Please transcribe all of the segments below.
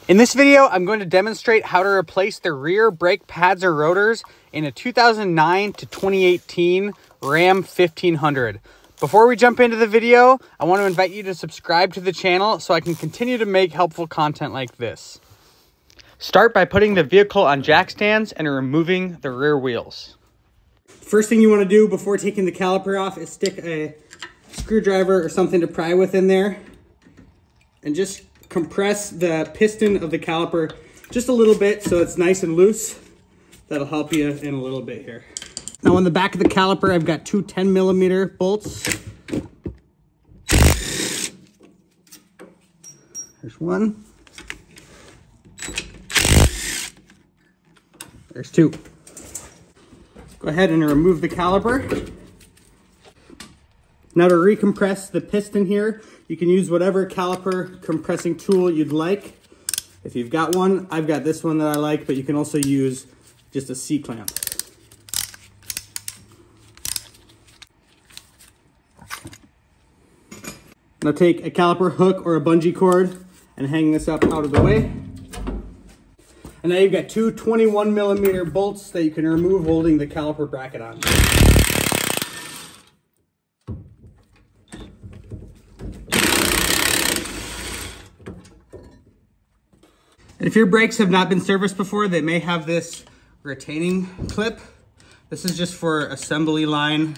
In this video, I'm going to demonstrate how to replace the rear brake pads or rotors in a 2009 to 2018 Ram 1500. Before we jump into the video, I want to invite you to subscribe to the channel so I can continue to make helpful content like this. Start by putting the vehicle on jack stands and removing the rear wheels. First thing you want to do before taking the caliper off is stick a screwdriver or something to pry with in there and just compress the piston of the caliper just a little bit so it's nice and loose. That'll help you in a little bit here. Now on the back of the caliper, I've got two 10mm bolts. There's one. There's two. Go ahead and remove the caliper. Now to recompress the piston here, you can use whatever caliper compressing tool you'd like. If you've got one, I've got this one that I like, but you can also use just a C-clamp. Now take a caliper hook or a bungee cord and hang this up out of the way. And now you've got two 21mm bolts that you can remove holding the caliper bracket on. And if your brakes have not been serviced before, they may have this retaining clip. This is just for assembly line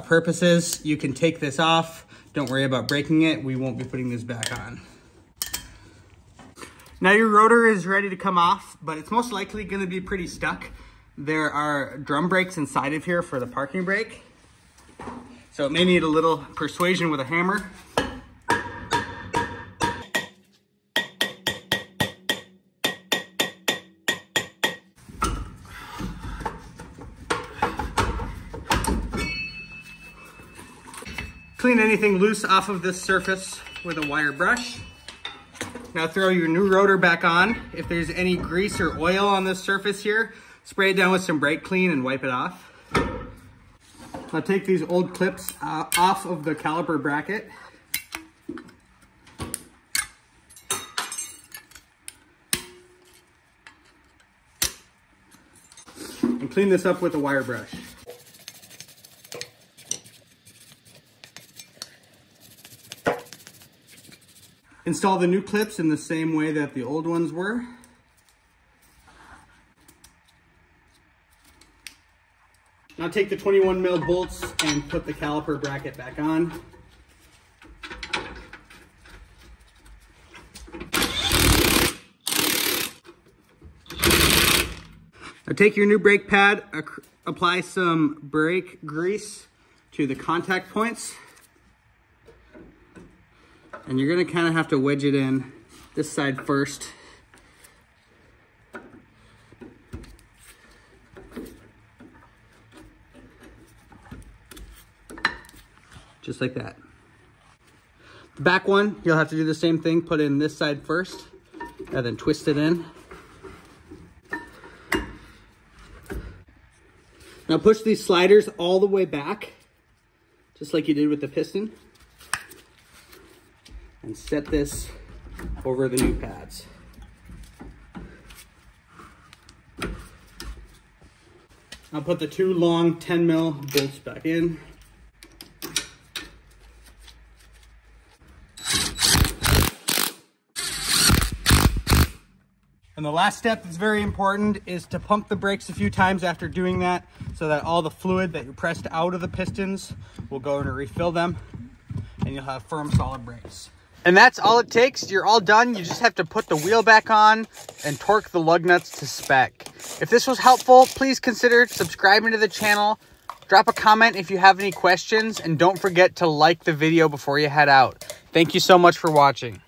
purposes. You can take this off. Don't worry about breaking it. We won't be putting this back on. Now your rotor is ready to come off, but it's most likely going to be pretty stuck. There are drum brakes inside of here for the parking brake. So it may need a little persuasion with a hammer. Clean anything loose off of this surface with a wire brush. Now throw your new rotor back on. If there's any grease or oil on this surface here, spray it down with some brake clean and wipe it off. Now take these old clips off of the caliper bracket. And clean this up with a wire brush. Install the new clips in the same way that the old ones were. Now take the 21mm bolts and put the caliper bracket back on. Now take your new brake pad, apply some brake grease to the contact points. And you're gonna kind of have to wedge it in this side first. Just like that. The back one, you'll have to do the same thing. Put in this side first, and then twist it in. Now push these sliders all the way back, just like you did with the piston. And set this over the new pads. I'll put the two long 10mm bolts back in. And the last step that's very important is to pump the brakes a few times after doing that so that all the fluid that you pressed out of the pistons will go in to refill them and you'll have firm, solid brakes. And that's all it takes. You're all done. You just have to put the wheel back on and torque the lug nuts to spec. If this was helpful, please consider subscribing to the channel. Drop a comment if you have any questions, and don't forget to like the video before you head out. Thank you so much for watching.